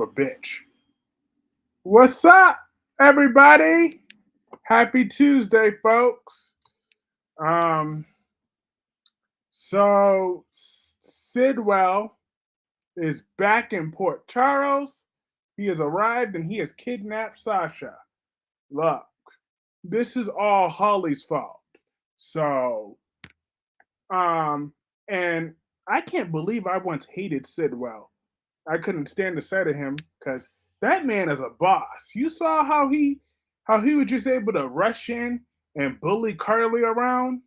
of a bitch. What's up, everybody? Happy Tuesday, folks. Um, Sidwell is back in Port Charles. He has arrived and he has kidnapped Sasha. Look, this is all Holly's fault. So, um, and I can't believe I once hated Sidwell. I couldn't stand the sight of him because that man is a boss. You saw how he was just able to rush in and bully Carly around.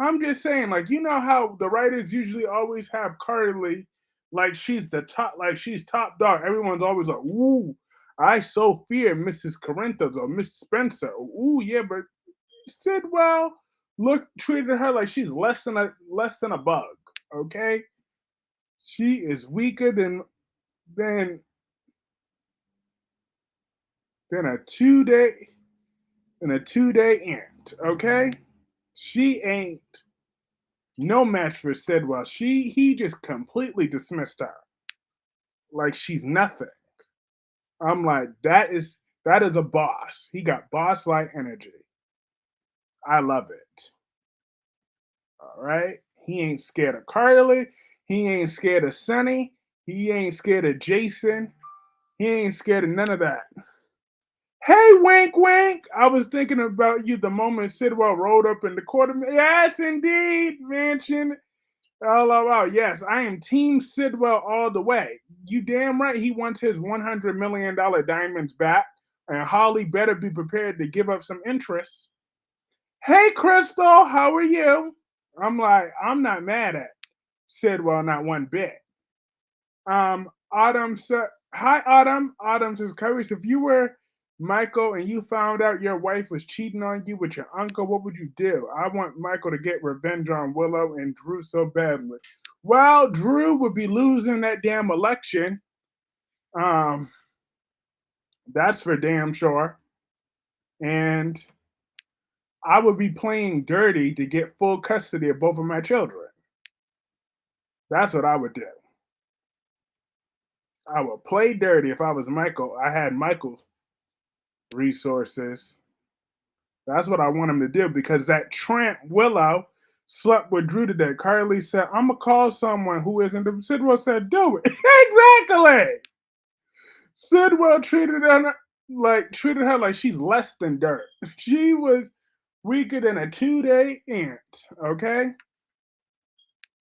I'm just saying, like, you know how the writers usually always have Carly like she's the top, like she's top dog. Everyone's always like, ooh, I so fear Mrs. Corinthos or Miss Spencer. Ooh, yeah, but Sidwell treated her like she's less than a bug. Okay, she is weaker than than a 2 day than a 2 day ant. Okay, she ain't no match for Sidwell. He just completely dismissed her like she's nothing. I'm like, that is a boss. He got boss like energy. I love it. All right. He ain't scared of Carly. He ain't scared of Sonny. He ain't scared of Jason. He ain't scared of none of that. Hey, wink, wink. I was thinking about you the moment Sidwell rolled up in the quarter. Yes, indeed, mansion. Oh, yes, I am Team Sidwell all the way. You damn right he wants his $100 million diamonds back, and Holly better be prepared to give up some interest. Hey, Crystal, how are you? I'm like, I'm not mad at Sidwell, not one bit. Autumn said, hi, Autumn. Autumn says, Curtis, if you were Michael and you found out your wife was cheating on you with your uncle, what would you do? I want Michael to get revenge on Willow and Drew so badly. Well, Drew would be losing that damn election. Um, that's for damn sure. And I would be playing dirty to get full custody of both of my children. That's what I would do. I would play dirty if I was Michael. I had Michael's resources. That's what I want him to do because that tramp Willow slept with Drew today. Carly said, I'm going to call someone who isn't. Sidwell said, do it. Exactly. Sidwell treated her like she's less than dirt. She was weaker than a 2 day ant, okay?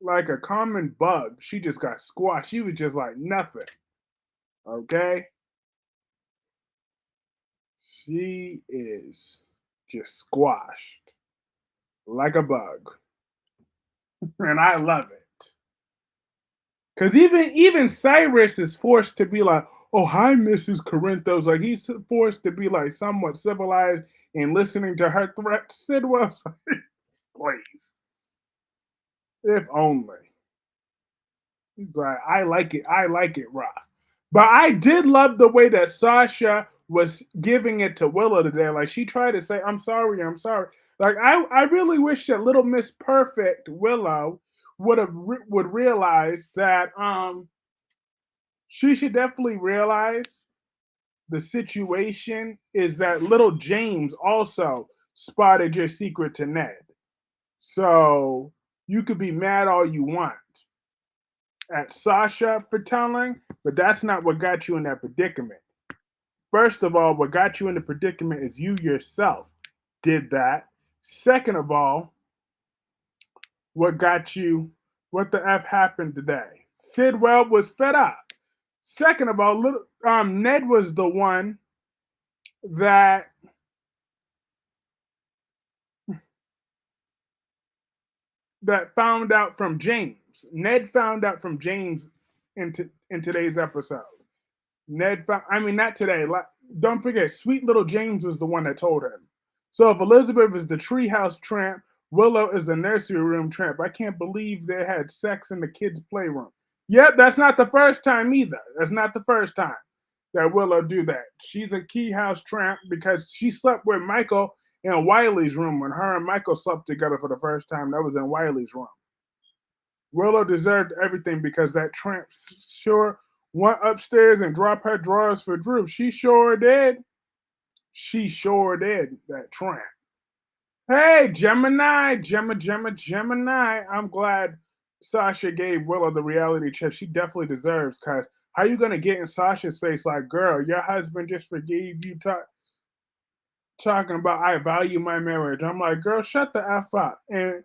Like a common bug. She just got squashed. She was just like nothing, okay? She is just squashed like a bug. And I love it. Because even Cyrus is forced to be like, oh, hi, Mrs. Corinthos. Like, he's forced to be, like, somewhat civilized and listening to her threats. Sidwell's like, please. If only. He's like, I like it rough. But I did love the way that Sasha was giving it to Willow today. Like, she tried to say, I'm sorry, I'm sorry. Like, I really wish that little Miss Perfect Willow would realize that she should definitely realize the situation is that little James also spotted your secret to Ned. So you could be mad all you want at Sasha for telling, but that's not what got you in that predicament. First of all, what got you in the predicament is you yourself did that. Second of all, what the F happened today? Sidwell was fed up. Second of all, Ned was the one that found out from James. Ned found out from James in today's episode. I mean, not today. Don't forget, sweet little James was the one that told him. So if Elizabeth is the treehouse tramp, Willow is the nursery room tramp. I can't believe they had sex in the kids' playroom. Yep, that's not the first time either. That's not the first time that Willow do that. She's a key house tramp because she slept with Michael in Wiley's room when her and Michael slept together for the first time. That was in Wiley's room. Willow deserved everything because that tramp sure went upstairs and dropped her drawers for Drew. She sure did. She sure did, that tramp. Hey, Gemini, Gemini. I'm glad Sasha gave Willow the reality check. She definitely deserves, because how you going to get in Sasha's face like, girl, your husband just forgave you talking about I value my marriage. I'm like, girl, shut the F up. And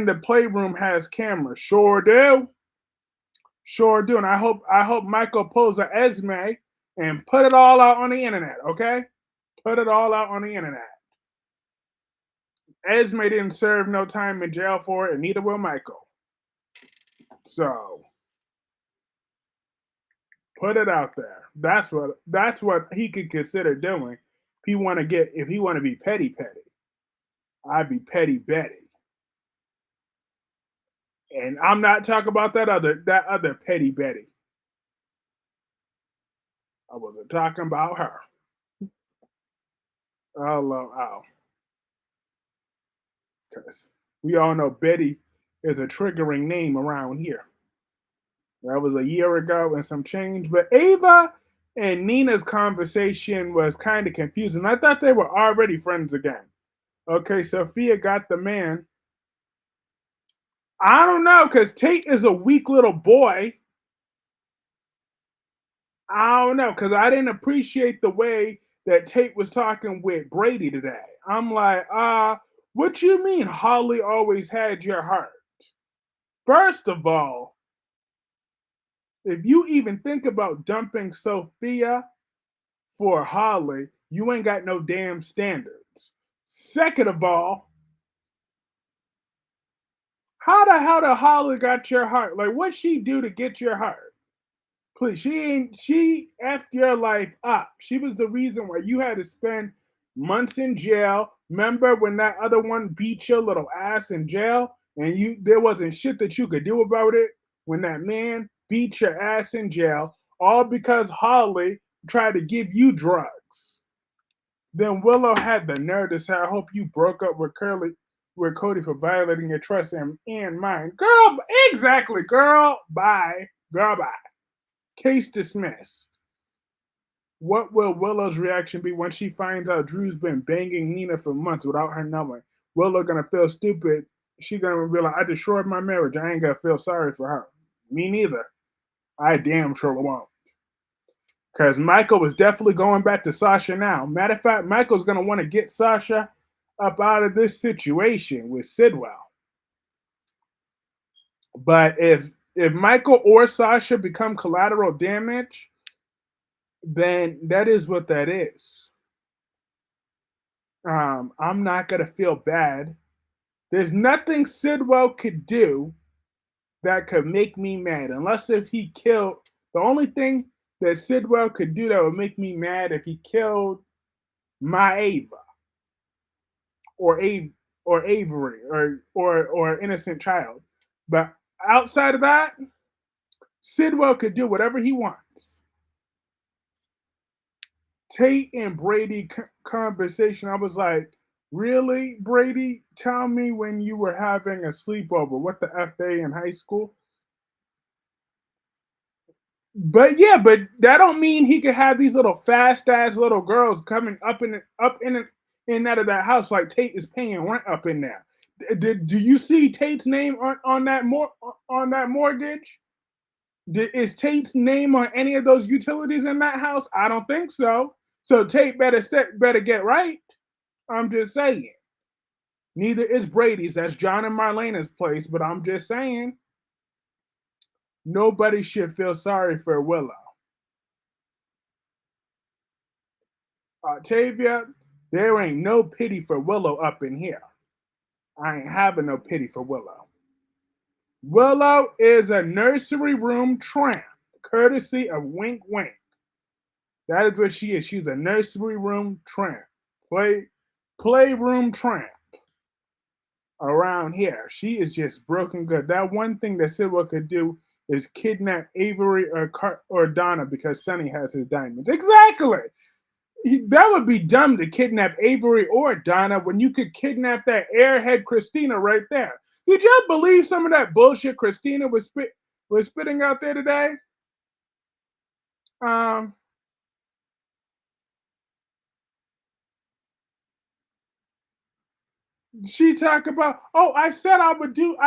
the playroom has cameras. Sure do. Sure do. And I hope Michael pulls a Esme and put it all out on the internet, okay? Put it all out on the internet. Esme didn't serve no time in jail for it, and neither will Michael. So put it out there. That's what he could consider doing. If he want to be petty, I'd be petty Betty. And I'm not talking about that other petty Betty. I wasn't talking about her. Oh, because we all know Betty is a triggering name around here. That was a year ago and some change. But Ava and Nina's conversation was kind of confusing. I thought they were already friends again. Okay, Sophia got the man. I don't know, because Tate is a weak little boy. I don't know, because I didn't appreciate the way that Tate was talking with Brady today. I'm like, what you mean Holly always had your heart? First of all, if you even think about dumping Sophia for Holly, you ain't got no damn standards. Second of all, how the hell did Holly got your heart? Like, what she do to get your heart? Please, she effed your life up. She was the reason why you had to spend months in jail. Remember when that other one beat your little ass in jail and there wasn't shit that you could do about it? When that man beat your ass in jail, all because Holly tried to give you drugs. Then Willow had the nerve to say, I hope you broke up with Cody for violating your trust and mine. Girl, exactly, girl. Bye. Girl, bye. Case dismissed. What will Willow's reaction be when she finds out Drew's been banging Nina for months without her knowing? Willow gonna feel stupid. She gonna realize I destroyed my marriage. I ain't gonna feel sorry for her. Me neither. I damn sure won't. Because Michael was definitely going back to Sasha now. Matter of fact, Michael's gonna want to get Sasha up out of this situation with Sidwell. But if Michael or Sasha become collateral damage, then that is what that is. I'm not gonna feel bad. There's nothing Sidwell could do that could make me mad, unless if he killed. The only thing that Sidwell could do that would make me mad if he killed my Ava or Avery or innocent child. But outside of that, Sidwell could do whatever he wants. Tate and Brady conversation, I was like, really, Brady? Tell me when you were having a sleepover. What the F they in high school? But yeah, but that don't mean he could have these little fast ass little girls coming in and out of that house like Tate is paying rent up in there. Do you see Tate's name on that mortgage? Is Tate's name on any of those utilities in that house? I don't think so. So Tate better get right. I'm just saying. Neither is Brady's. That's John and Marlena's place. But I'm just saying, nobody should feel sorry for Willow. Octavia, there ain't no pity for Willow up in here. I ain't having no pity for Willow. Willow is a nursery room tramp, courtesy of Wink Wink. That is what she is. She's a nursery room tramp. Playroom tramp around here. She is just broken good. That one thing that Sidwell could do is kidnap Avery or Donna because Sonny has his diamonds. Exactly. That would be dumb to kidnap Avery or Donna when you could kidnap that airhead Christina right there. Did y'all believe some of that bullshit Christina was spitting out there today? Um, she talk about, oh, I said I would do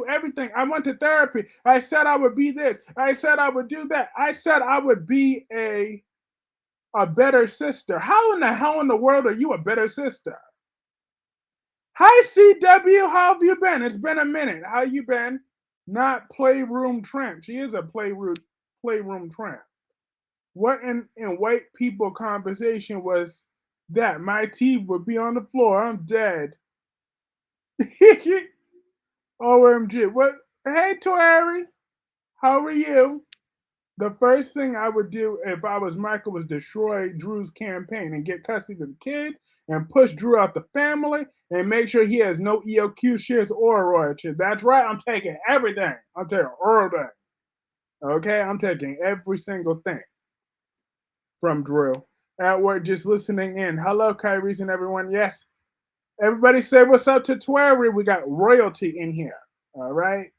everything. I went to therapy. I said I would be this. I said I would do that. I said I would be a better sister. How in the hell in the world are you a better sister? Hi CW, how have you been? It's been a minute. How you been? Not playroom tramp. She is a playroom tramp. What in white people conversation was that? My teeth would be on the floor. I'm dead. OMG. What? Hey, Tori. How are you? The first thing I would do if I was Michael was destroy Drew's campaign and get custody of the kids and push Drew out the family and make sure he has no EOQ shares or royalties. That's right. I'm taking everything. I'm taking everything. Okay. I'm taking every single thing from Drew. At work, just listening in. Hello, Kyrie's and everyone. Yes. Everybody say what's up to Twerry. We got royalty in here. All right.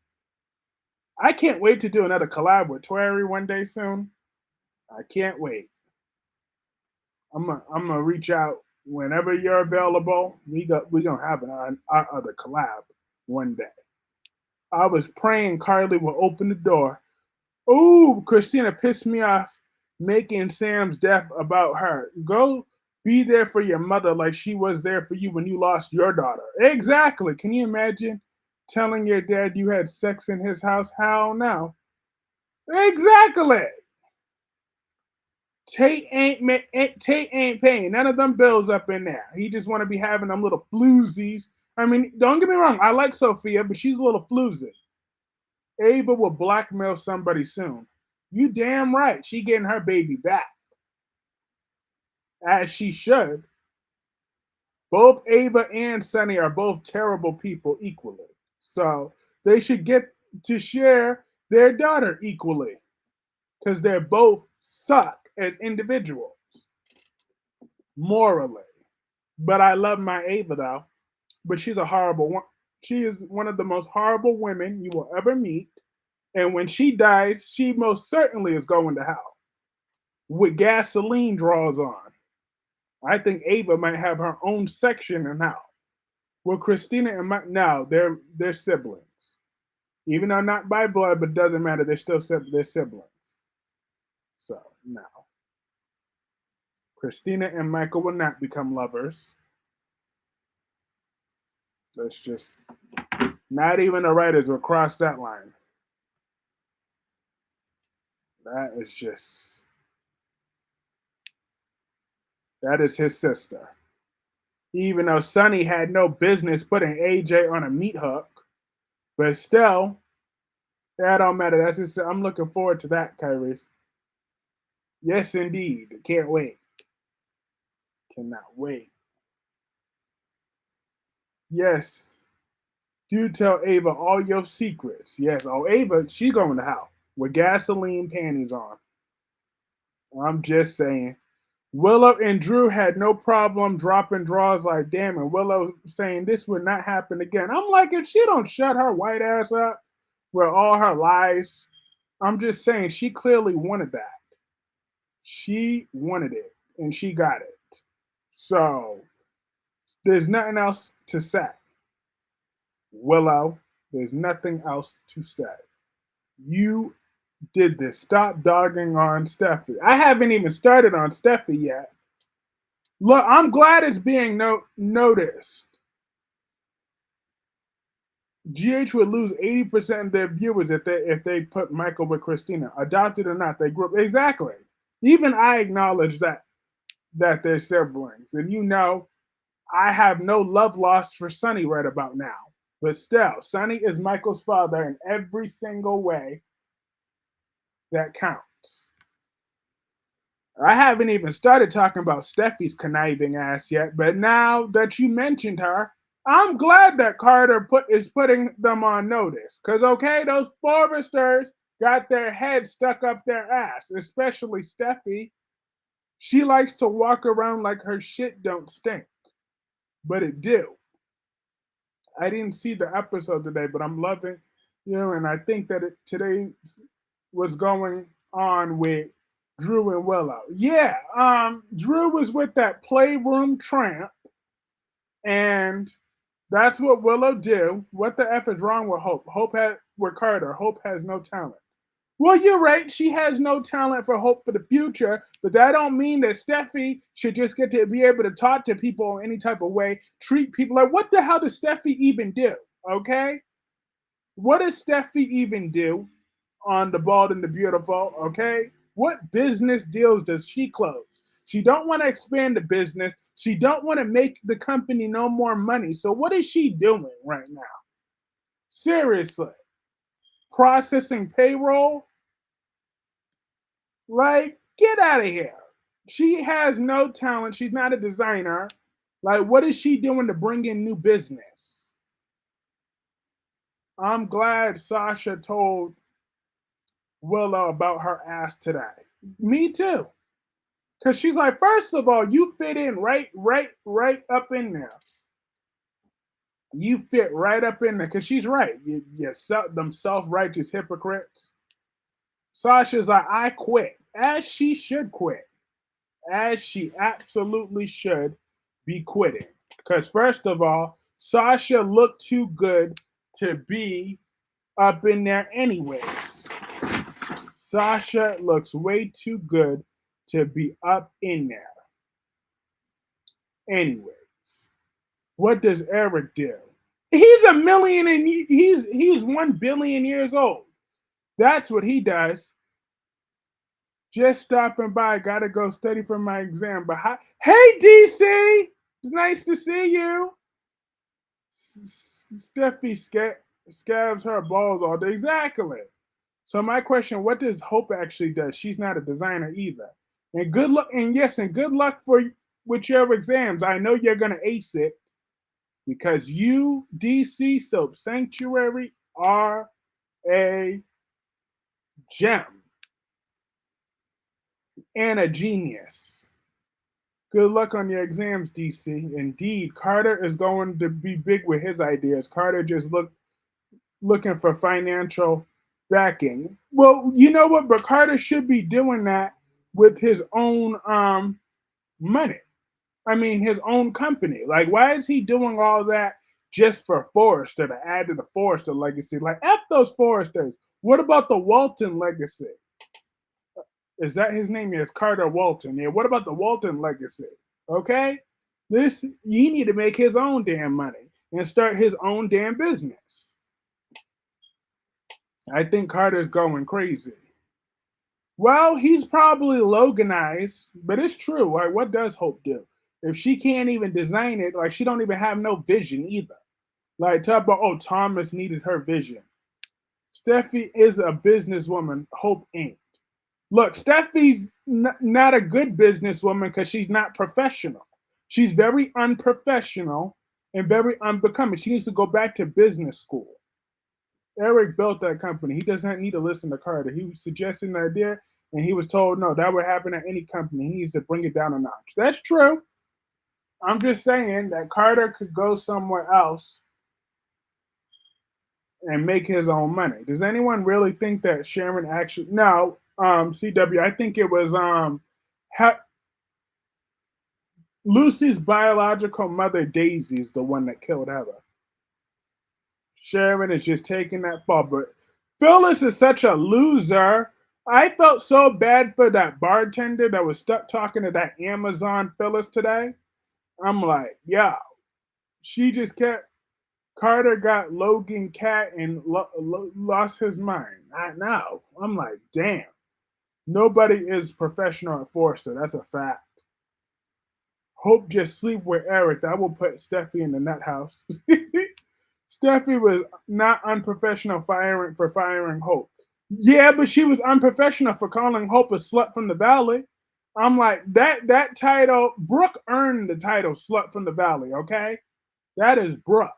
I can't wait to do another collab with Twerry one day soon. I can't wait. I'm gonna reach out whenever you're available. We gonna have our other collab one day. I was praying Carly will open the door. Ooh, Christina pissed me off making Sam's death about her. Go be there for your mother like she was there for you when you lost your daughter. Exactly. Can you imagine telling your dad you had sex in his house? How no? Exactly. Tate ain't paying none of them bills up in there. He just want to be having them little floozies. I mean, don't get me wrong. I like Sophia, but she's a little floozy. Ava will blackmail somebody soon. You damn right. She getting her baby back, as she should. Both Ava and Sunny are both terrible people equally. So they should get to share their daughter equally because they're both suck as individuals morally. But I love my Ava though. But she's a horrible one. She is one of the most horrible women you will ever meet. And when she dies, she most certainly is going to hell with gasoline draws on. I think Ava might have her own section in hell. Well, Christina and Mike, no, they're siblings. Even though not by blood, but doesn't matter. They're still they're siblings. So no, Christina and Michael will not become lovers. That's just not even the writers will cross that line. That is just that is his sister. Even though Sonny had no business putting AJ on a meat hook, but still, that don't matter. That's just I'm looking forward to that, Kyrie. Yes, indeed. Can't wait. Cannot wait. Yes. Do tell Ava all your secrets. Yes. Oh, Ava, she going to hell with gasoline panties on. I'm just saying. Willow and Drew had no problem dropping draws like damn, and Willow saying this would not happen again. I'm like, if she don't shut her white ass up with all her lies, I'm just saying she clearly wanted that. She wanted it, and she got it. So there's nothing else to say. Willow, there's nothing else to say. You did this. Stop dogging on Steffi. I haven't even started on Steffi yet. Look, I'm glad it's being noticed. GH would lose 80% of their viewers if they put Michael with Christina, adopted or not. They grew up exactly. Even I acknowledge that they're siblings, and I have no love lost for Sonny right about now. But still, Sonny is Michael's father in every single way that counts. I haven't even started talking about Steffi's conniving ass yet, but now that you mentioned her, I'm glad that Carter is putting them on notice. Because, okay, those Forresters got their head stuck up their ass, especially Steffi. She likes to walk around like her shit don't stink, but it do. I didn't see the episode today, but I'm loving, and I think that today was going on with Drew and Willow. Yeah, Drew was with that playroom tramp, and that's what Willow do. What the F is wrong with Hope? Hope has with Carter. Hope has no talent. Well, you're right. She has no talent for hope for the future, but that don't mean that Steffi should just get to be able to talk to people in any type of way, treat people like what the hell does Steffi even do? Okay, what does Steffi even do on The Bald and the Beautiful? Okay, what business deals does she close? She don't want to expand the business. She don't want to make the company no more money. So what is she doing right now? Seriously, processing payroll? Like, get out of here. She has no talent. She's not a designer. Like, what is she doing to bring in new business? I'm glad Sasha told Willow about her ass today. Me too. Cause she's like, first of all, you fit in right up in there. You fit right up in there. Cause she's right. Them self-righteous hypocrites. Sasha's like, I quit. As she should quit. As she absolutely should be quitting. Because, first of all, Sasha looked too good to be up in there anyways. Sasha looks way too good to be up in there. Anyways, what does Eric do? He's a million and he's 1 billion years old. That's what he does. Just stopping by. Gotta go study for my exam. But hey, DC, it's nice to see you. Steffi scabs her balls all day. Exactly. So my question: what does Hope actually does? She's not a designer either. And good luck. And yes, and good luck for with your exams. I know you're gonna ace it because you, DC Soap Sanctuary, are a gem and a genius. Good luck on your exams, DC. Indeed, Carter is going to be big with his ideas. Carter just looking for financial backing. Well, you know what? But Carter should be doing that with his own money. I mean, his own company. Like, why is he doing all that just for Forrester to add to the Forrester legacy? Like, F those Forresters. What about the Walton legacy? Is that his name? Yes, Carter Walton. Yeah. What about the Walton legacy? Okay, this he need to make his own damn money and start his own damn business. I think Carter's going crazy. Well, he's probably Loganized, but it's true. Like, what does Hope do? If she can't even design it, like she don't even have no vision either. Like talk about, oh, Thomas needed her vision. Steffi is a businesswoman. Hope ain't. Look, Steffi's not a good businesswoman because she's not professional. She's very unprofessional and very unbecoming. She needs to go back to business school. Eric built that company. He doesn't need to listen to Carter. He was suggesting the idea, and he was told no, that would happen at any company. He needs to bring it down a notch. That's true. I'm just saying that Carter could go somewhere else and make his own money. Does anyone really think that Sharon actually? No, CW. I think it was Lucy's biological mother, Daisy, is the one that killed Heather. Sharon is just taking that fall, but Phyllis is such a loser. I felt so bad for that bartender that was stuck talking to that Amazon Phyllis today. I'm like, yeah, she just kept. Carter got Logan Cat and lost his mind. I know. I'm like, damn. Nobody is professional at Forrester. That's a fact. Hope just sleep with Eric. That will put Steffi in the nut house. Steffi was not unprofessional for firing Hope. Yeah, but she was unprofessional for calling Hope a slut from the valley. I'm like, that title, Brooke earned the title slut from the valley, okay? That is Brooke.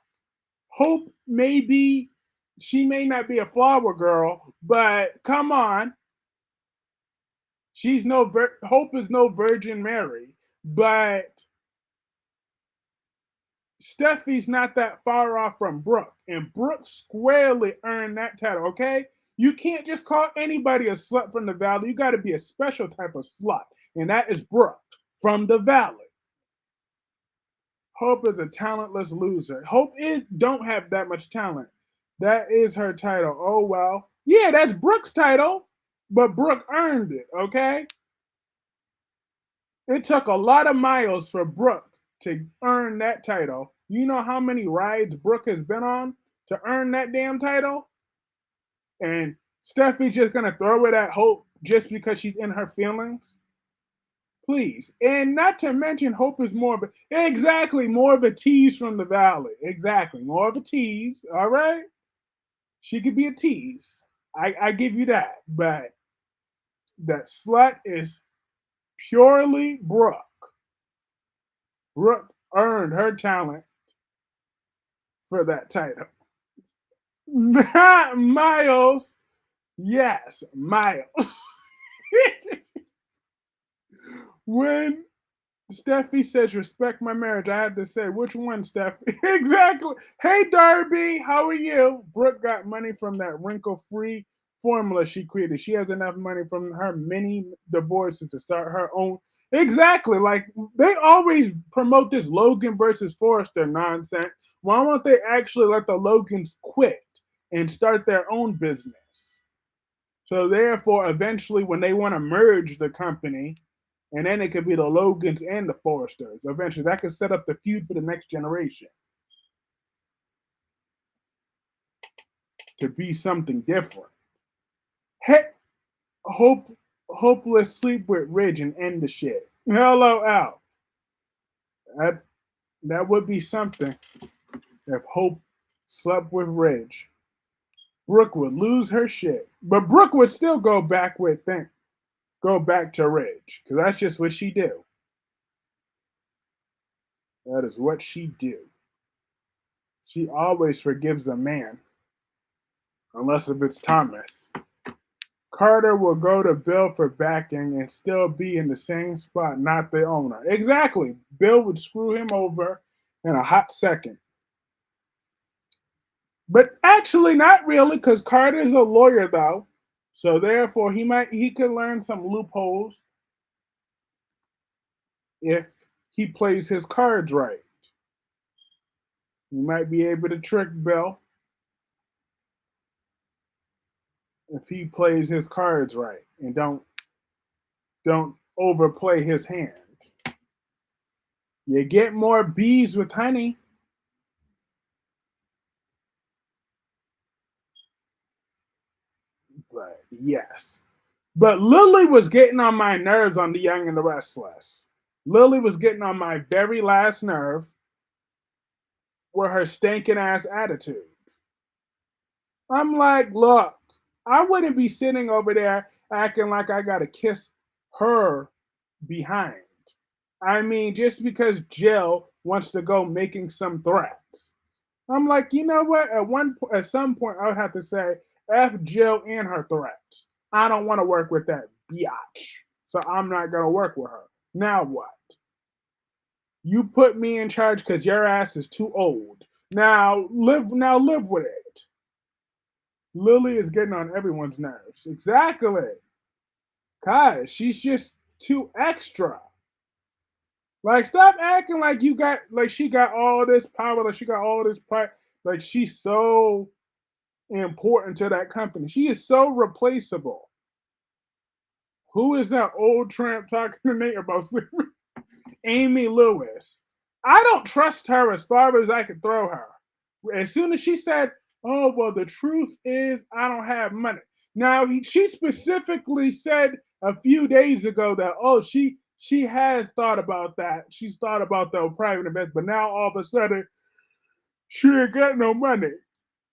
Hope she may not be a flower girl, but come on. Hope is no Virgin Mary, but Steffi's not that far off from Brooke, and Brooke squarely earned that title. Okay, You can't just call anybody a slut from the valley. You got to be a special type of slut, and that is Brooke from the valley. Hope is a talentless loser. Hope is don't have that much talent. That is her title. Oh well. Yeah, that's Brooke's title, but Brooke earned it, okay? It took a lot of miles for Brooke to earn that title. You know how many rides Brooke has been on to earn that damn title? And Steffi's just gonna throw it at Hope just because she's in her feelings? Please. And not to mention, Hope is more of more of a tease from the valley. Exactly. More of a tease. All right. She could be a tease. I give you that. But that slut is purely Brooke. Brooke earned her talent for that title. Not Miles. Yes, Miles. When Steffi says, respect my marriage, I had to say, which one, Steffi? Exactly. Hey, Darby, how are you? Brooke got money from that wrinkle free formula she created. She has enough money from her many divorces to start her own. Exactly. Like, they always promote this Logan versus Forrester nonsense. Why won't they actually let the Logans quit and start their own business? So, therefore, eventually, when they want to merge the company, and then it could be the Logans and the Forresters. Eventually, that could set up the feud for the next generation to be something different. He- Hope, hopeless sleep with Ridge and end the shit. Hello, Al. That that would be something if Hope slept with Ridge. Brooke would lose her shit, but Brooke would still go back to Ridge because that's just what she do. That is what she do. She always forgives a man, unless if it's Thomas. Carter will go to Bill for backing and still be in the same spot, not the owner. Exactly. Bill would screw him over in a hot second. But actually, not really, because Carter's a lawyer, though. So therefore, he could learn some loopholes if he plays his cards right. He might be able to trick Bill if he plays his cards right and don't overplay his hand. You get more bees with honey. But yes. But Lily was getting on my nerves on The Young and the Restless. Lily was getting on my very last nerve with her stinking ass attitude. I'm like, look, I wouldn't be sitting over there acting like I gotta kiss her behind. I mean, just because Jill wants to go making some threats. I'm like, you know what? At some point, I would have to say, F Jill and her threats. I don't want to work with that biatch, so I'm not gonna work with her. Now what? You put me in charge because your ass is too old. Now live with it. Lily is getting on everyone's nerves. Exactly. Guys, she's just too extra. Like, stop acting like she got all this power, like she got all this pride, like she's so important to that company. She is so replaceable. Who is that old tramp talking to Nate about sleeping? Amy Lewis. I don't trust her as far as I could throw her. As soon as she said, "Oh well, the truth is I don't have money." Now she specifically said a few days ago that she has thought about that. She's thought about the private investment, but now all of a sudden she ain't got no money.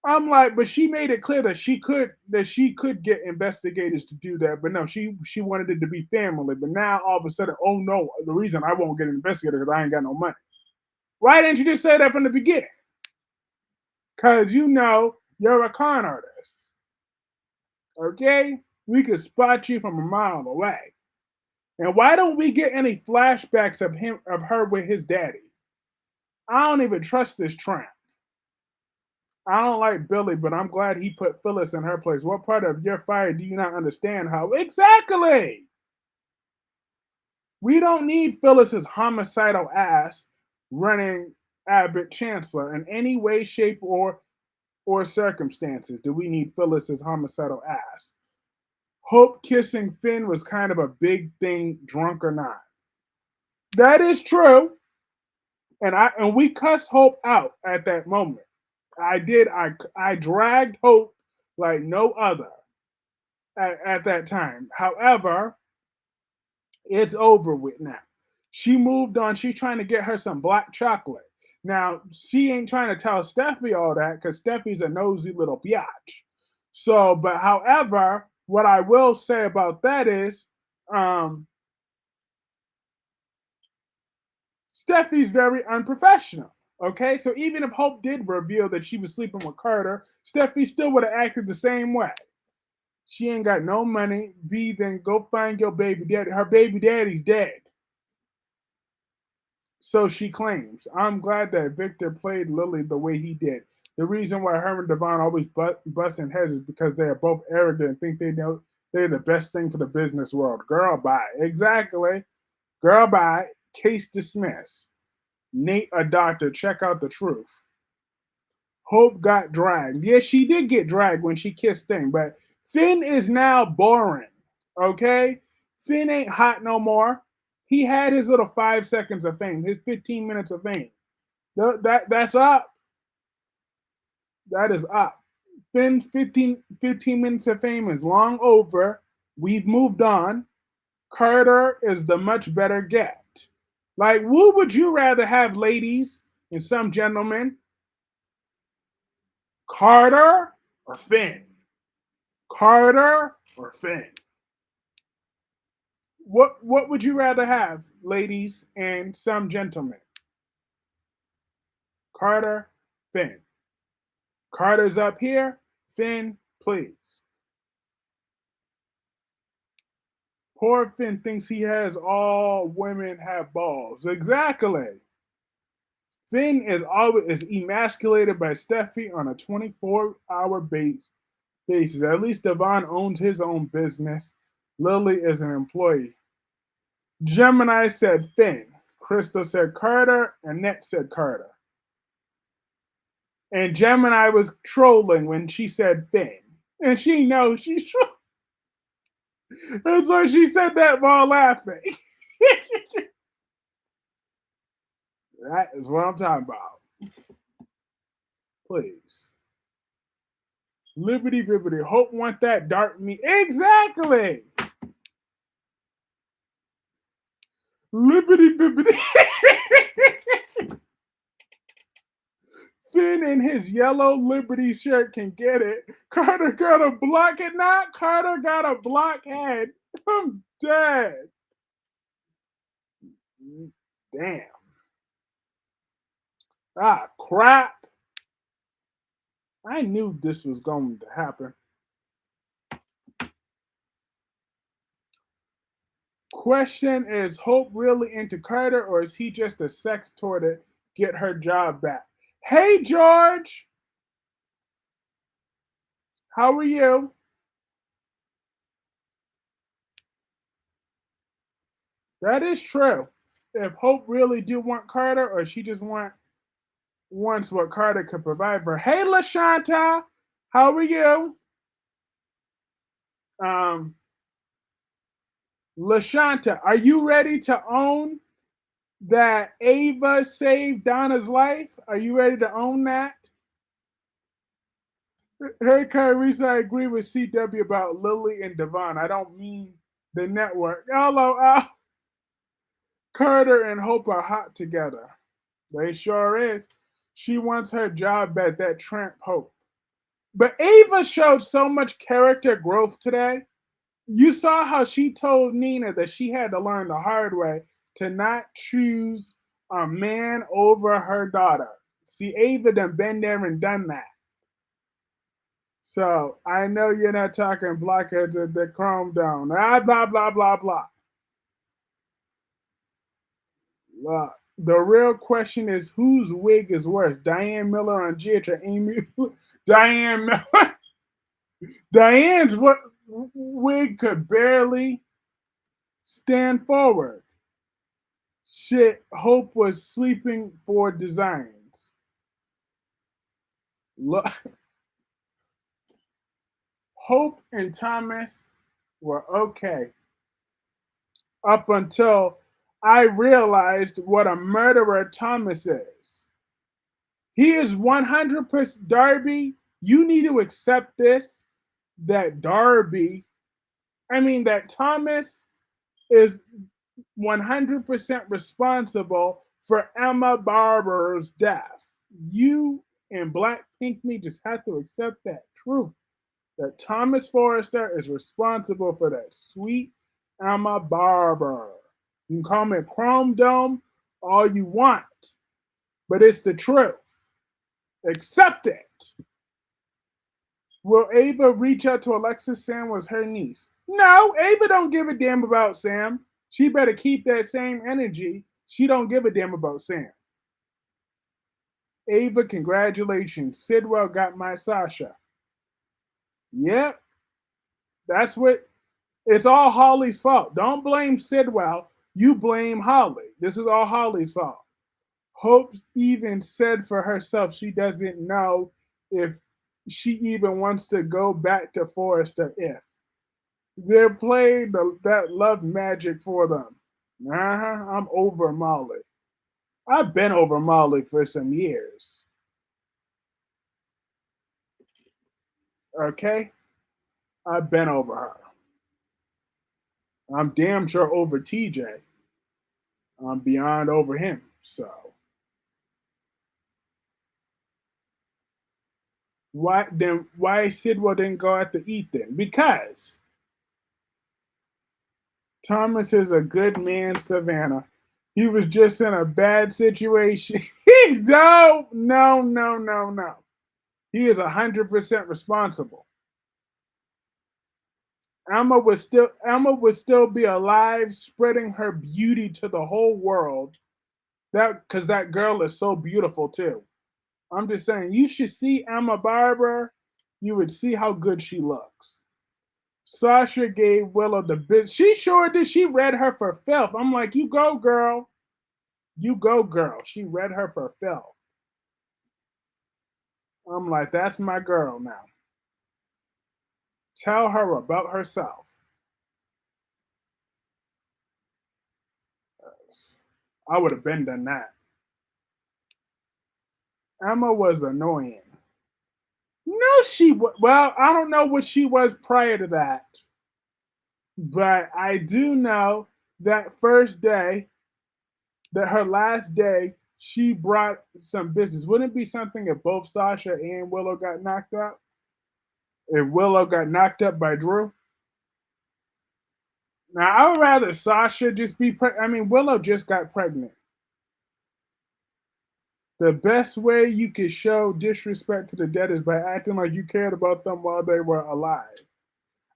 I'm like, but she made it clear that she could get investigators to do that, but no, she wanted it to be family. But now all of a sudden, oh no, the reason I won't get an investigator because I ain't got no money. Why didn't you just say that from the beginning? Because you're a con artist. Okay? We could spot you from a mile away. And why don't we get any flashbacks of her with his daddy? I don't even trust this tramp. I don't like Billy, but I'm glad he put Phyllis in her place. What part of your fire do you not understand? How exactly? We don't need Phyllis's homicidal ass running Abbott Chancellor in any way, shape, or circumstances. Do we need Phyllis's homicidal ass? Hope kissing Finn was kind of a big thing, drunk or not. That is true, and we cussed Hope out at that moment. I did. I dragged Hope like no other at that time. However, it's over with now. She moved on. She's trying to get her some black chocolate. Now, she ain't trying to tell Steffi all that because Steffi's a nosy little biatch. So, but however, what I will say about that is um, Steffi's very unprofessional. Okay, so even if Hope did reveal that she was sleeping with Carter, Steffi still would have acted the same way. She ain't got no money. B, then go find your baby daddy. Her baby daddy's dead. So she claims. I'm glad that Victor played Lily the way he did. The reason why her and Devon always busting heads is because they are both arrogant and think they know they're the best thing for the business world. Girl, bye. Exactly. Girl, bye. Case dismissed. Nate, a doctor. Check out the truth. Hope got dragged. Yeah, she did get dragged when she kissed Thing, but Finn is now boring. Okay? Finn ain't hot no more. He had his little 5 seconds of fame, his 15 minutes of fame. That's up. That is up. Finn's 15 minutes of fame is long over. We've moved on. Carter is the much better get. Like, who would you rather have, ladies and some gentlemen? Carter or Finn? Carter or Finn? What would you rather have, ladies and some gentlemen? Carter, Finn. Carter's up here. Finn, please. Poor Finn thinks he has all women have balls. Exactly. Finn is always is emasculated by Steffi on a 24-hour basis. At least Devon owns his own business. Lily is an employee. Gemini said Finn. Crystal said Carter. Annette said Carter. And Gemini was trolling when she said Finn. And she knows she's trolling. That's why she said that while laughing. That is what I'm talking about. Please. Liberty Bibbity. Hope want that dark meat. Exactly. Liberty Bibbity. Finn in his yellow Liberty shirt can get it. Carter got a blockhead. Not Carter got a blockhead. I'm dead. Damn. Ah, crap. I knew this was going to happen. Question is Hope really into Carter or is he just a sex toy to get her job back? Hey, George. How are you? That is true. If Hope really do want Carter or she just wants what Carter could provide for her. Hey, LaShanta. How are you? Um, LaShanta, are you ready to own that Ava saved Donna's life? Are you ready to own that? Hey, Kyrese, I agree with CW about Lily and Devon. I don't mean the network. LOL. Carter and Hope are hot together. They sure is. She wants her job at that tramp Hope. But Ava showed so much character growth today. You saw how she told Nina that she had to learn the hard way to not choose a man over her daughter. See, Ava done been there and done that. So I know you're not talking blockheads at the Chrome Dome. Ah, blah blah blah blah. Look, The real question is whose wig is worse, Diane Miller on GH or Amy? Diane Miller. Diane's wig could barely stand forward. Shit, Hope was sleeping for designs. Hope and Thomas were okay up until I realized what a murderer Thomas is. He is 100% Darby. You need to accept this that that Thomas is 100% responsible for Emma Barber's death. You and Black Pink Me just have to accept that truth that Thomas Forrester is responsible for that sweet Emma Barber. You can call me Chrome Dome all you want, but it's the truth. Accept it. Will Ava reach out to Alexis? Sam was her niece. No, Ava don't give a damn about Sam. She better keep that same energy. She don't give a damn about Sam. Ava, congratulations. Sidwell got my Sasha. Yep, that's what. It's all Holly's fault. Don't blame Sidwell. You blame Holly. This is all Holly's fault. Hope even said for herself she doesn't know if she even wants to go back to Forrester if. They're playing that love magic for them. I'm over Molly. I've been over Molly for some years. Okay? I've been over her. I'm damn sure over TJ. I'm beyond over him. So why Sidwell didn't go out to eat then? Because Thomas is a good man, Savannah. He was just in a bad situation. No. He is 100% responsible. Emma would still be alive, spreading her beauty to the whole world. Because that girl is so beautiful too. I'm just saying, you should see Emma Barber. You would see how good she looks. Sasha gave Willow the bit. She sure did. She read her for filth. I'm like, you go, girl. You go, girl. She read her for filth. I'm like, that's my girl now. Tell her about herself. I would have been done that. Emma was annoying. No, well, I don't know what she was prior to that. But I do know that first day, that her last day, she brought some business. Wouldn't it be something if both Sasha and Willow got knocked out? If Willow got knocked up by Drew? Now, I would rather Sasha just be Willow just got pregnant. The best way you could show disrespect to the dead is by acting like you cared about them while they were alive.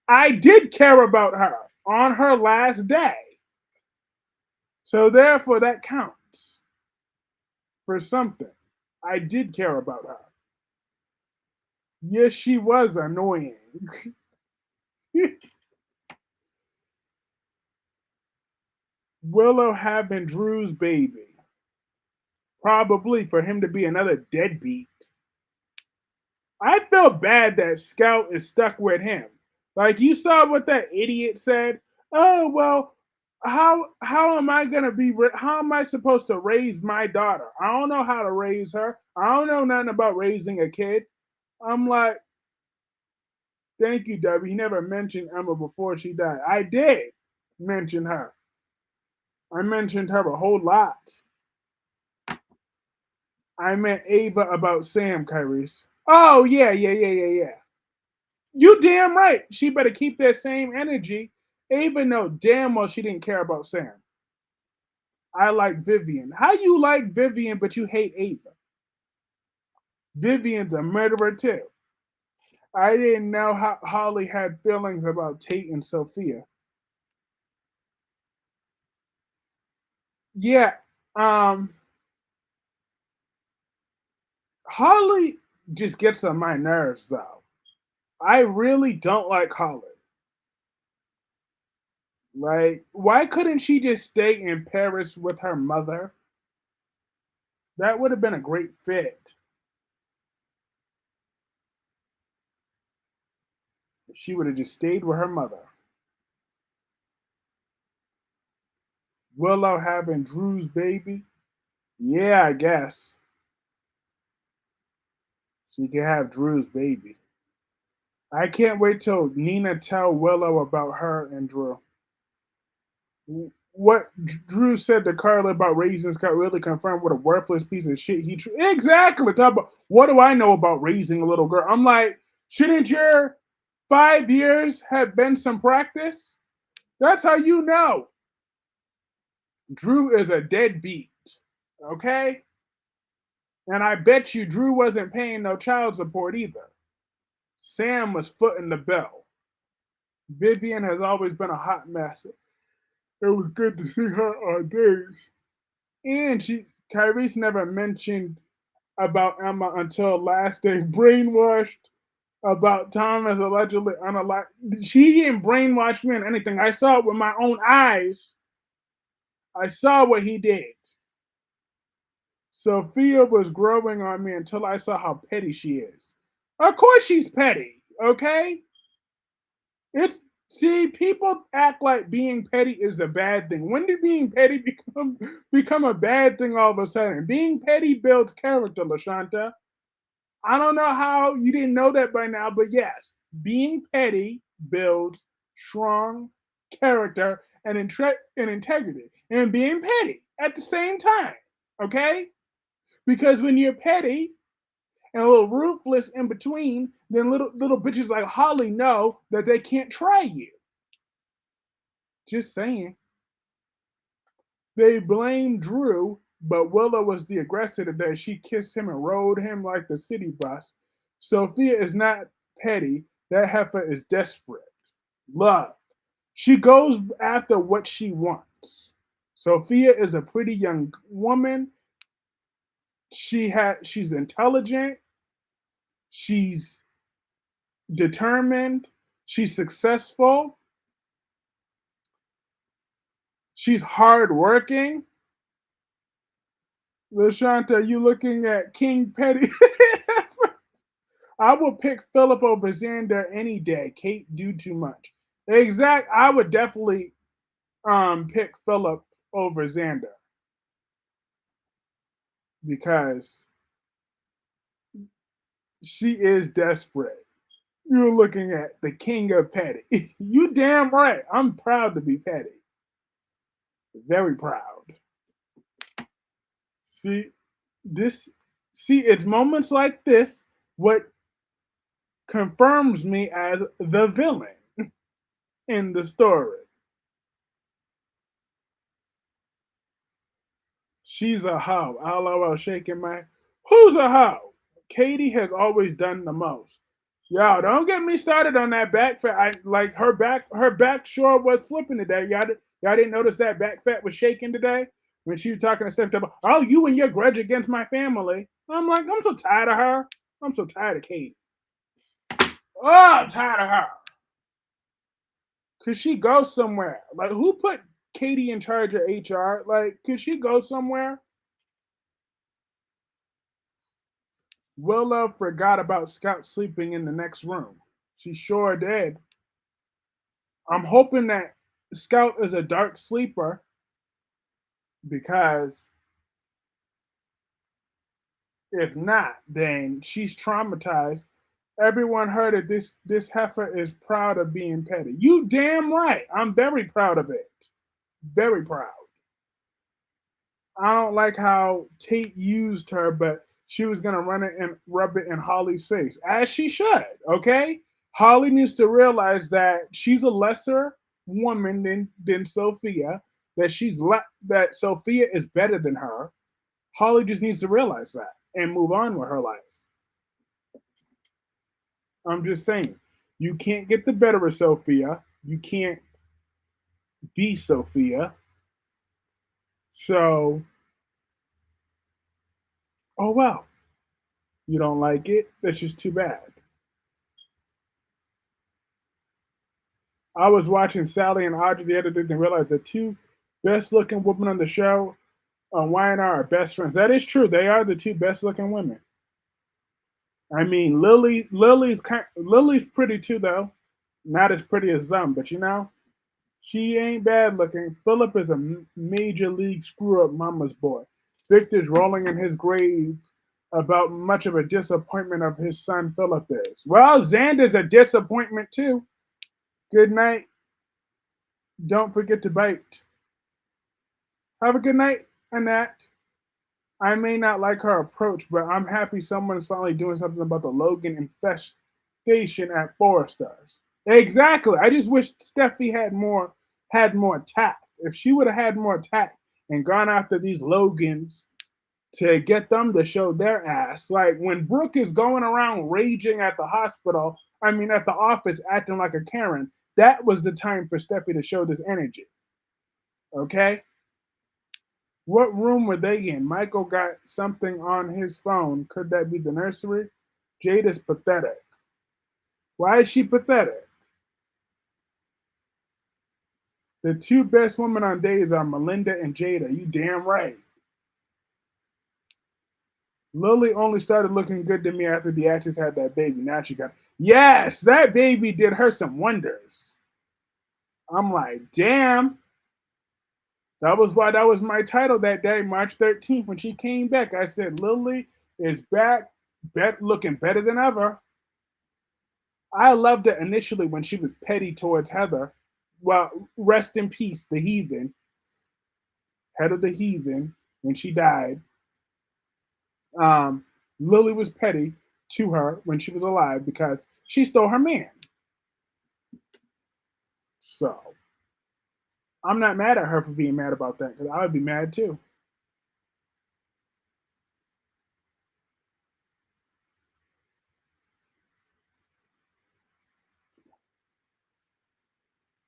I did care about her on her last day. So therefore, that counts for something. I did care about her. Yes, she was annoying. Willow having Drew's baby. Probably for him to be another deadbeat. I feel bad that Scout is stuck with him. Like you saw what that idiot said. Oh well, how am I gonna be? How am I supposed to raise my daughter? I don't know how to raise her. I don't know nothing about raising a kid. I'm like, thank you, Debbie. He never mentioned Emma before she died. I did mention her. I mentioned her a whole lot. I meant Ava about Sam, Kyrese. Oh yeah. You damn right. She better keep that same energy. Ava know damn well she didn't care about Sam. I like Vivian. How you like Vivian but you hate Ava? Vivian's a murderer too. I didn't know how Holly had feelings about Tate and Sophia. Yeah, Um, Holly just gets on my nerves, though. I really don't like Holly. Like, why couldn't she just stay in Paris with her mother? That would have been a great fit. She would have just stayed with her mother. Willow having Drew's baby? Yeah, I guess. She can have Drew's baby. I can't wait till Nina tell Willow about her and Drew. What Drew said to Carla about raising Scott really confirmed what a worthless piece of shit he exactly. Talk about what do I know about raising a little girl? I'm like, shouldn't your 5 years have been some practice? That's how you know. Drew is a deadbeat. Okay? And I bet you Drew wasn't paying no child support either. Sam was footing the bill. Vivian has always been a hot mess. It was good to see her on days. And Kyrie's never mentioned about Emma until last day, brainwashed about Thomas allegedly unalive. She didn't brainwash me on anything. I saw it with my own eyes. I saw what he did. Sophia was growing on me until I saw how petty she is. Of course she's petty, okay? It's see, people act like being petty is a bad thing. When did being petty become a bad thing all of a sudden? Being petty builds character, LaShanta. I don't know how you didn't know that by now, but yes, being petty builds strong character and integrity, and being petty at the same time. Okay, because when you're petty and a little ruthless in between, then little bitches like Holly know that they can't try you. Just saying. They blame Drew, but Willow was the aggressor today. She kissed him and rode him like the city bus. Sophia is not petty. That heifer is desperate. Love. She goes after what she wants. Sophia is a pretty young woman. She's intelligent. She's determined. She's successful. She's hardworking. LaShanta, you looking at King Petty? I would pick Philip over Xander any day. Kate do too much. Exact. I would definitely pick Philip over Xander because she is desperate. You're looking at the king of petty. You damn right. I'm proud to be petty. Very proud. See this. See, it's moments like this what confirms me as the villain in the story. She's a hoe. LOL shaking my who's a hoe? Katie has always done the most. Yo, don't get me started on that back fat. I like her back sure was flipping today. Y'all didn't notice that back fat was shaking today? When she was talking to Steph about, oh, you and your grudge against my family. I'm like, I'm so tired of her. I'm so tired of Katie. Oh, I'm tired of her. Could she go somewhere? Like, who put Katie in charge of HR? Like, could she go somewhere? Willow forgot about Scout sleeping in the next room. She sure did. I'm hoping that Scout is a dark sleeper because if not, then she's traumatized. Everyone heard that this heifer is proud of being petty. You damn right. I'm very proud of it. Very proud. I don't like how Tate used her, but she was gonna run it and rub it in Holly's face, as she should. Okay, Holly needs to realize that she's a lesser woman than Sophia. That Sophia is better than her. Holly just needs to realize that and move on with her life. I'm just saying, you can't get the better of Sophia. You can't be Sophia. So Oh well, you don't like it? That's just too bad. I was watching Sally and Audrey the other day and realized the two best looking women on the show on Y&R are best friends. That is true. They are the two best looking women. I mean, Lily's pretty too though. Not as pretty as them, but she ain't bad looking. Philip is a major league screw up mama's boy. Victor's rolling in his grave about much of a disappointment of his son Philip is. Well, Xander's a disappointment too. Good night. Don't forget to bite. Have a good night, Annette. I may not like her approach, but I'm happy someone's finally doing something about the Logan infestation at 4 stars. Exactly. I just wish Steffi had more tact. If she would have had more tact and gone after these Logans to get them to show their ass, like when Brooke is going around raging at the hospital, I mean at the office acting like a Karen, that was the time for Steffi to show this energy. Okay? What room were they in? Michael got something on his phone. Could that be the nursery? Jade is pathetic. Why is she pathetic? The two best women on days are Melinda and Jada. You damn right. Lily only started looking good to me after the actress had that baby. Now she got. Yes, that baby did her some wonders. I'm like, damn. That was why that was my title that day, March 13th, when she came back. I said, Lily is back, looking better than ever. I loved it initially when she was petty towards Heather. Well, rest in peace, the heathen, head of the heathen, when she died. Um, Lily was petty to her when she was alive because she stole her man. So I'm not mad at her for being mad about that because I would be mad too.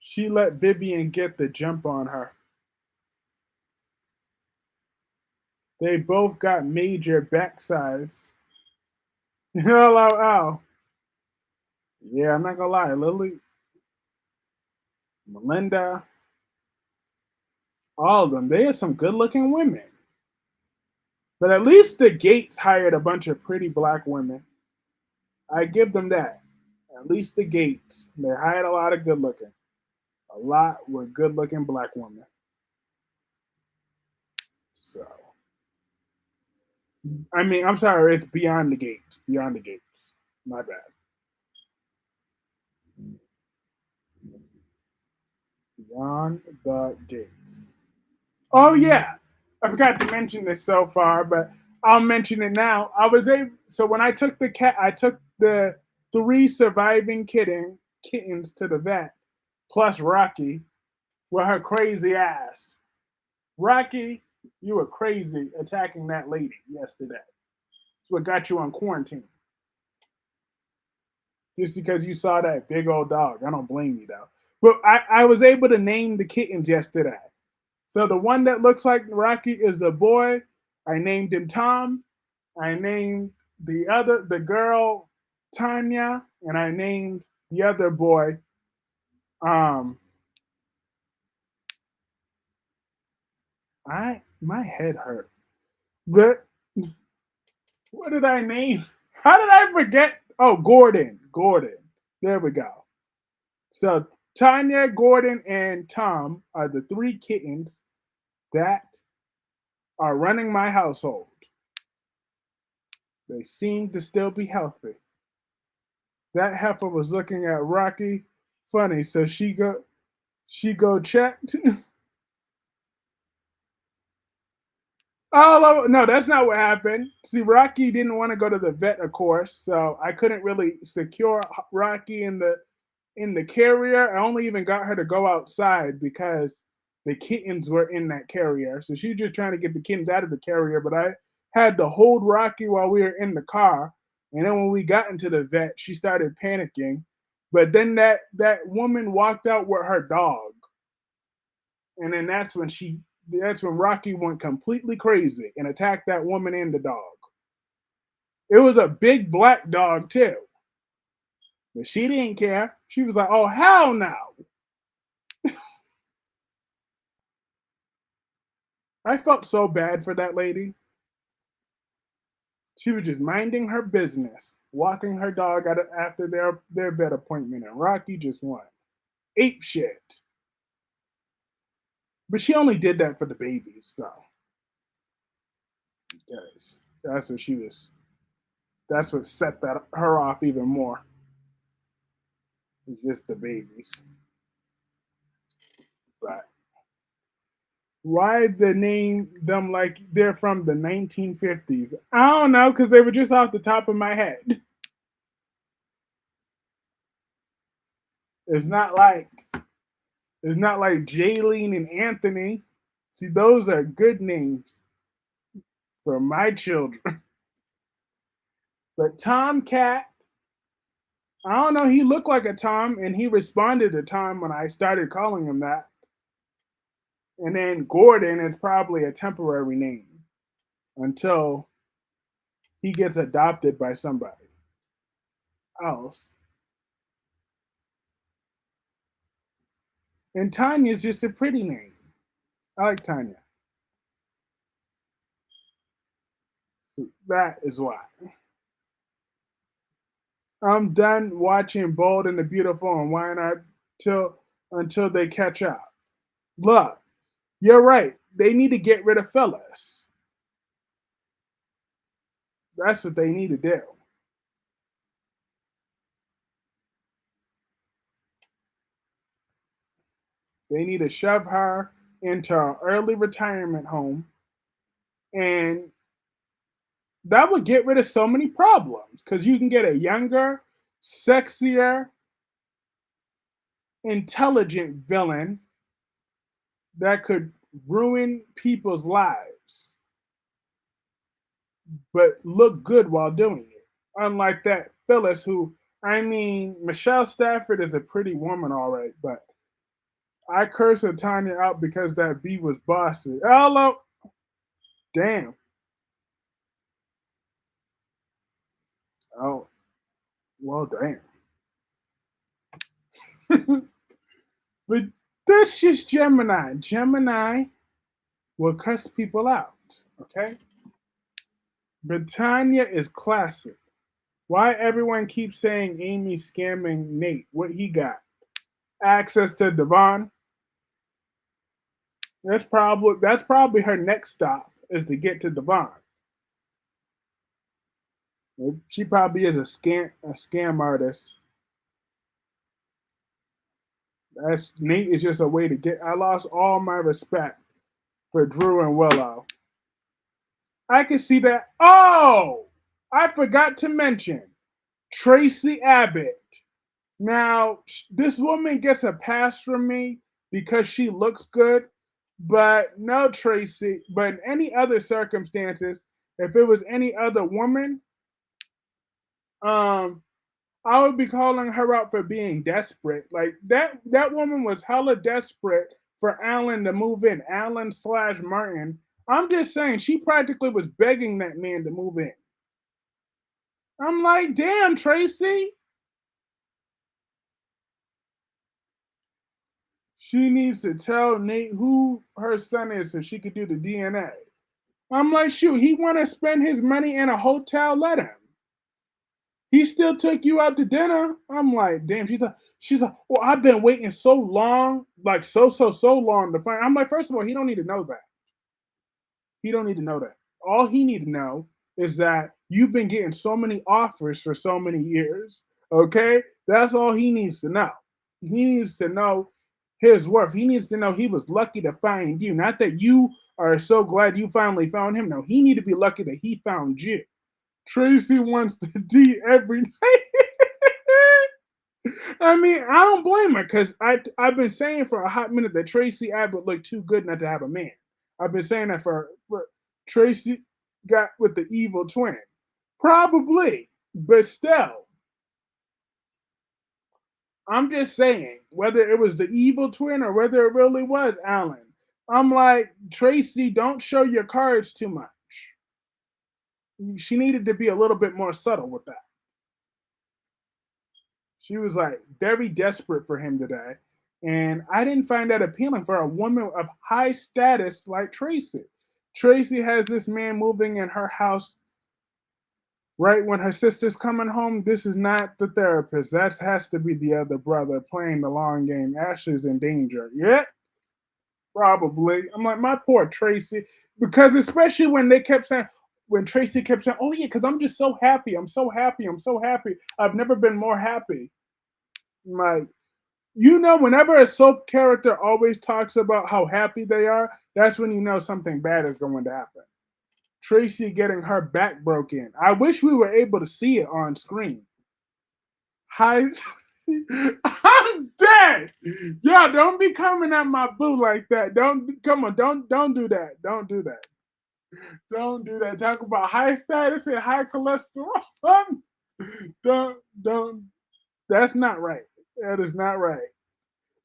She let Vivian get the jump on her. They both got major backsides. LOL. Yeah, I'm not gonna lie. Lily, Melinda, all of them, they are some good looking women. But at least the Gates hired a bunch of pretty black women. I give them that. At least the Gates. They hired a lot of good looking. A lot were good looking black women. So, I mean, I'm sorry, it's beyond the gates. Beyond the gates. My bad. Beyond the gates. Oh, yeah. I forgot to mention this so far, but I'll mention it now. So when I took I took the three surviving kittens to the vet, plus Rocky, with her crazy ass. Rocky, you were crazy attacking that lady yesterday. That's what got you on quarantine. Just because you saw that big old dog. I don't blame you though. But I was able to name the kittens yesterday. So the one that looks like Rocky is a boy. I named him Tom. I named the girl Tanya, and I named the other boy. Um, my head hurt. But what did I name? How did I forget? Oh, Gordon. Gordon. There we go. So Tanya, Gordon, and Tom are the three kittens that are running my household. They seem to still be healthy. That heifer was looking at Rocky funny, so she go check. Oh no, that's not what happened. See, Rocky didn't want to go to the vet, of course, so I couldn't really secure Rocky in the carrier. I only even got her to go outside because the kittens were in that carrier. So she was just trying to get the kittens out of the carrier, but I had to hold Rocky while we were in the car. And then when we got into the vet, she started panicking. But then that woman walked out with her dog. And then that's when Rocky went completely crazy and attacked that woman and the dog. It was a big black dog too. But she didn't care. She was like, oh, hell no. I felt so bad for that lady. She was just minding her business, walking her dog out after their vet appointment, and Rocky just won. Ape shit. But she only did that for the babies, though. Because that's what she was. That's what set her off even more. It's just the babies. But why the name them like they're from the 1950s? I don't know, because they were just off the top of my head. It's not like it's not like Jaylene and Anthony. See, those are good names for my children. But Tomcat, I don't know. He looked like a Tom, and he responded to Tom when I started calling him that. And then Gordon is probably a temporary name until he gets adopted by somebody else. And Tanya's just a pretty name. I like Tanya. So that is why. I'm done watching Bold and the Beautiful and Why Not till until they catch up. Look, you're right. They need to get rid of Phyllis. That's what they need to do. They need to shove her into an early retirement home, and that would get rid of so many problems because you can get a younger, sexier, intelligent villain that could ruin people's lives, but look good while doing it. Unlike that Phyllis, who, I mean, Michelle Stafford is a pretty woman, all right, but I cursed Tanya out because that B was bossy. Hello, damn. Oh, well, damn. But that's just Gemini. Gemini will cuss people out, okay? But Tanya is classic. Why everyone keeps saying Amy's scamming Nate? What he got? Access to Devon? That's probably her next stop is to get to Devon. She probably is a scam artist. That's Nate is just a way to get. I lost all my respect for Drew and Willow. I can see that. Oh, I forgot to mention Tracy Abbott. Now, this woman gets a pass from me because she looks good, but no, Tracy. But in any other circumstances, if it was any other woman, um, I would be calling her out for being desperate. Like that woman was hella desperate for Alan to move in. Alan slash Martin. I'm just saying she practically was begging that man to move in. I'm like, damn, Tracy. She needs to tell Nate who her son is so she could do the DNA. I'm like, shoot, he want to spend his money in a hotel, let him. He still took you out to dinner. I'm like, damn. She's like, well, I've been waiting so long, like so long to find. I'm like, first of all, he don't need to know that. He don't need to know that. All he need to know is that you've been getting so many offers for so many years. Okay, that's all he needs to know. He needs to know his worth. He needs to know he was lucky to find you. Not that you are so glad you finally found him. No, he need to be lucky that he found you. Tracy wants to D every night. I mean, I don't blame her because I've been saying for a hot minute that Tracy Abbott looked too good not to have a man. I've been saying that for Tracy got with the evil twin. Probably, but still, I'm just saying whether it was the evil twin or whether it really was Alan. I'm like, Tracy, don't show your cards too much. she needed to be a little bit more subtle with that. She was like very desperate for him today. And I didn't find that appealing for a woman of high status like Tracy. Tracy has this man moving in her house right when her sister's coming home. This is not the therapist. That has to be the other brother playing the long game. Ashley's in danger. Yeah, probably. I'm like, my poor Tracy. Because especially when they kept saying, when Tracy kept saying, oh yeah, because I'm just so happy. I'm so happy. I'm so happy. I've never been more happy. Like, whenever a soap character always talks about how happy they are, that's when you know something bad is going to happen. Tracy getting her back broken. I wish we were able to see it on screen. Hi. I'm dead. Yeah, don't be coming at my boo like that. Don't come on. Don't do that. Don't do that. Don't do that. Talk about high status and high cholesterol. Don't. That's not right. That is not right.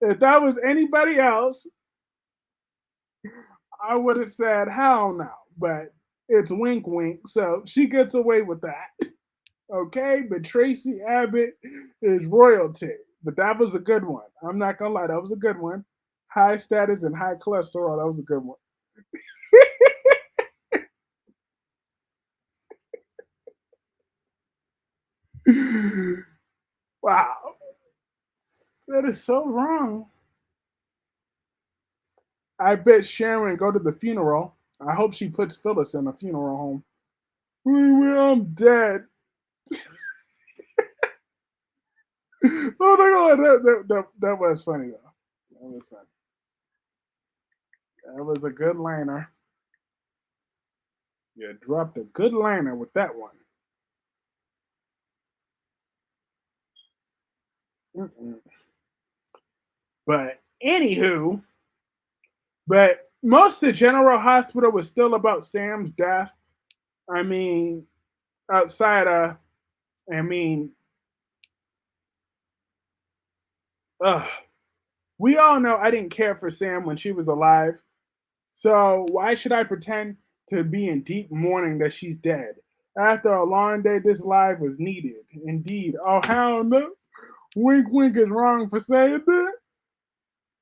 If that was anybody else, I would have said hell no. But it's wink wink, so she gets away with that. Okay, but Tracy Abbott is royalty. But that was a good one. I'm not gonna lie, that was a good one. High status and high cholesterol. That was a good one. Wow, that is so wrong. I bet Sharon go to the funeral. I hope she puts Phyllis in a funeral home. I'm dead. Oh my god, that was funny though. That was funny. That was a good liner. You dropped a good liner with that one. Mm-mm. But anywho, but most of General Hospital was still about Sam's death. I mean, outside of, I mean, ugh. We all know I didn't care for Sam when she was alive. So why should I pretend to be in deep mourning that she's dead? After a long day, this life was needed. Indeed. Oh, hell no. Wink, wink is wrong for saying that.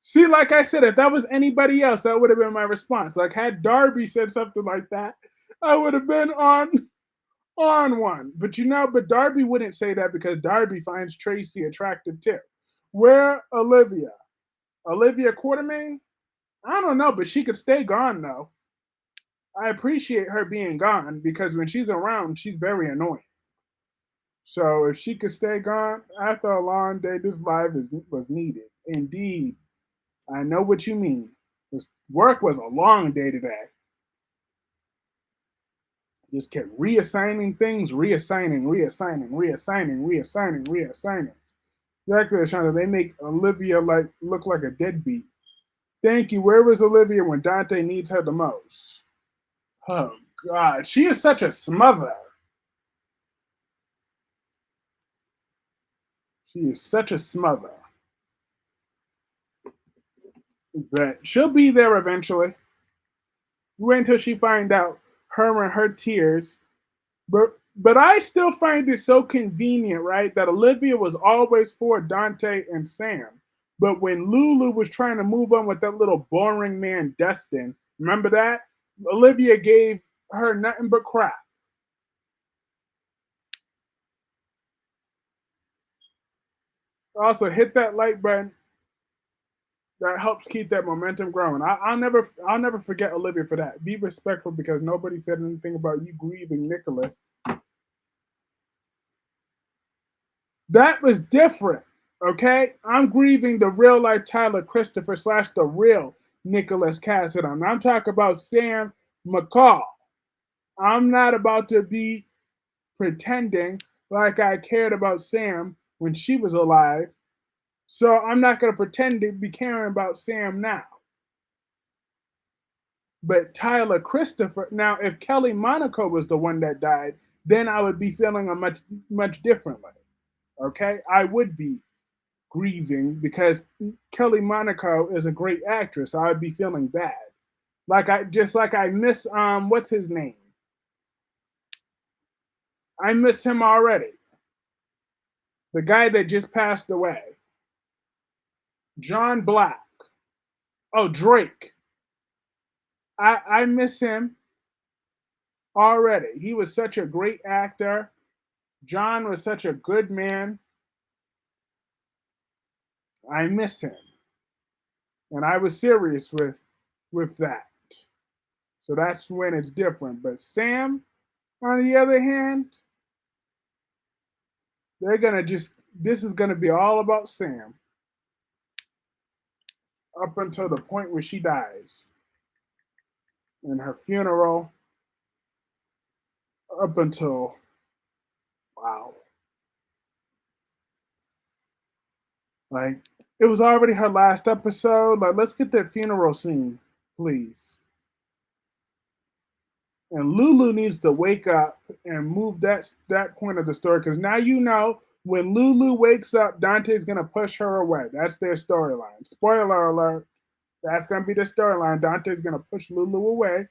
See, like I said, if that was anybody else, that would have been my response. Like, had Darby said something like that, I would have been on one. But but Darby wouldn't say that because Darby finds Tracy attractive too. Where Olivia? Olivia Quartermain? I don't know, but she could stay gone though. I appreciate her being gone because when she's around, she's very annoying. So if she could stay gone after a long day, this was needed. Indeed, I know what you mean. This work was a long day today. Just kept reassigning things, reassigning. Exactly, Shonda. They make Olivia look like a deadbeat. Thank you. Where was Olivia when Dante needs her the most? Oh God, she is such a smother. She is such a smother. But she'll be there eventually. Wait until she find out her and her tears. But I still find it so convenient, right? That Olivia was always for Dante and Sam. But when Lulu was trying to move on with that little boring man, Dustin, remember that? Olivia gave her nothing but crap. Also, hit that like button. That helps keep that momentum growing. I'll never forget Olivia for that. Be respectful because nobody said anything about you grieving Nicholas. That was different. Okay, I'm grieving the real life Tyler Christopher slash the real Nicholas Cassidy. I'm talking about Sam McCall. I'm not about to be pretending like I cared about Sam when she was alive. So I'm not going to pretend to be caring about Sam now. But Tyler Christopher, now if Kelly Monaco was the one that died, then I would be feeling a much differently. Okay, I would be grieving because Kelly Monaco is a great actress. I would be feeling bad. Like I miss what's his name? I miss him already. The guy that just passed away. John Black. Oh, Drake. I miss him already. He was such a great actor. John was such a good man. I miss him. And I was serious with that. So that's when it's different. But Sam, on the other hand, they're gonna just this is gonna be all about Sam up until the point where she dies. In her funeral, up until wow. Like it was already her last episode. Like, let's get that funeral scene, please. And Lulu needs to wake up and move that point of the story because now you know when Lulu wakes up, Dante's gonna push her away. That's their storyline. Spoiler alert. That's gonna be the storyline. Dante's gonna push Lulu away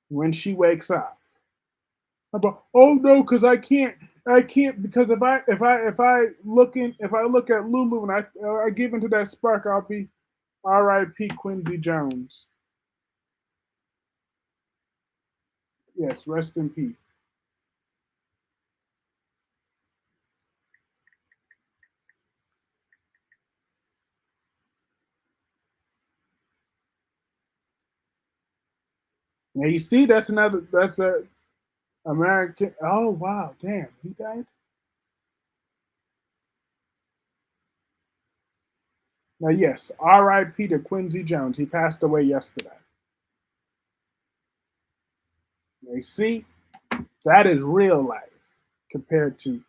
when she wakes up. But oh no, because I can't because if I look at Lulu and I give into that spark, I'll be R.I.P. Quincy Jones. Yes, rest in peace. Now you see, that's a American. Oh wow, damn, he died. Now yes, R.I.P. to Quincy Jones. He passed away yesterday. Now you see, that is real life compared to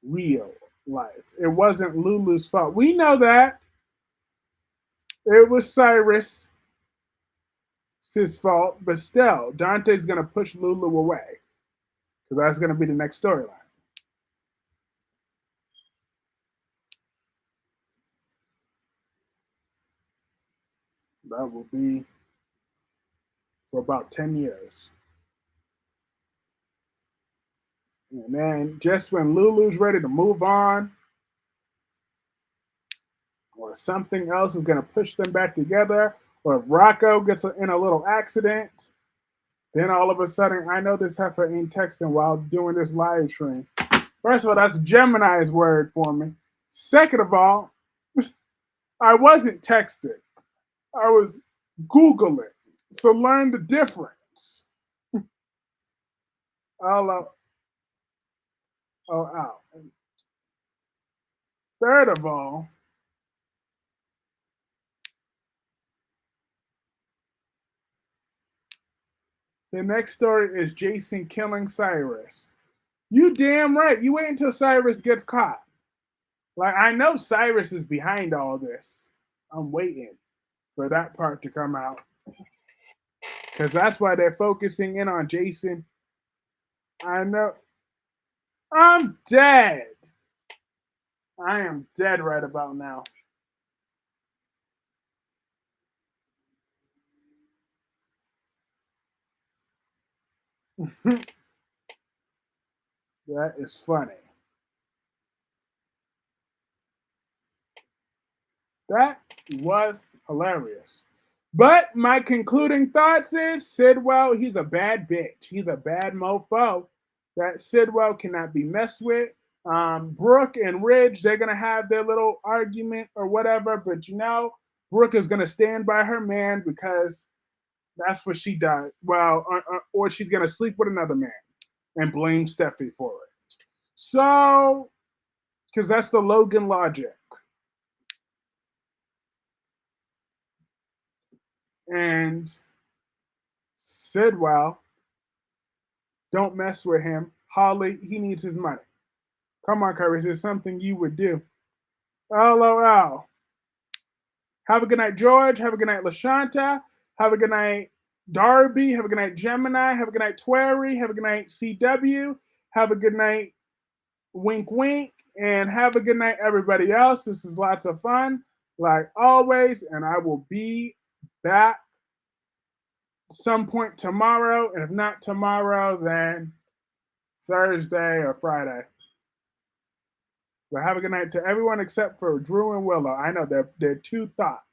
real life. It wasn't Lulu's fault. We know that it was Cyrus's fault, but still, Dante's gonna push Lulu away because that's gonna be the next storyline. That will be for about 10 years. And then just when Lulu's ready to move on, or something else is going to push them back together, or if Rocco gets in a little accident, then all of a sudden, I know this heifer ain't texting while doing this live stream. First of all, that's Gemini's word for me. Second of all, I wasn't texting. I was Googling. So learn the difference. Oh, out. Third of all, the next story is Jason killing Cyrus. You damn right. You wait until Cyrus gets caught. Like, I know Cyrus is behind all this. I'm waiting for that part to come out. Because that's why they're focusing in on Jason. I know. I'm dead. I am dead right about now. That is funny. That was hilarious. But my concluding thoughts is Sidwell, he's a bad bitch. He's a bad mofo. That Sidwell cannot be messed with. Brooke and Ridge, they're going to have their little argument or whatever. But you know, Brooke is going to stand by her man because that's what she does. Well, or she's going to sleep with another man and blame Steffi for it. So, because that's the Logan logic. And Sidwell, don't mess with him. Holly, he needs his money. Come on, Curry, is something you would do? LOL. Have a good night, George. Have a good night, LaShanta. Have a good night, Darby. Have a good night, Gemini. Have a good night, Twerry. Have a good night, CW. Have a good night, Wink Wink. And have a good night, everybody else. This is lots of fun, like always. And I will be back some point tomorrow, and if not tomorrow, then Thursday or Friday. But have a good night to everyone except for Drew and Willow. I know they're two thoughts.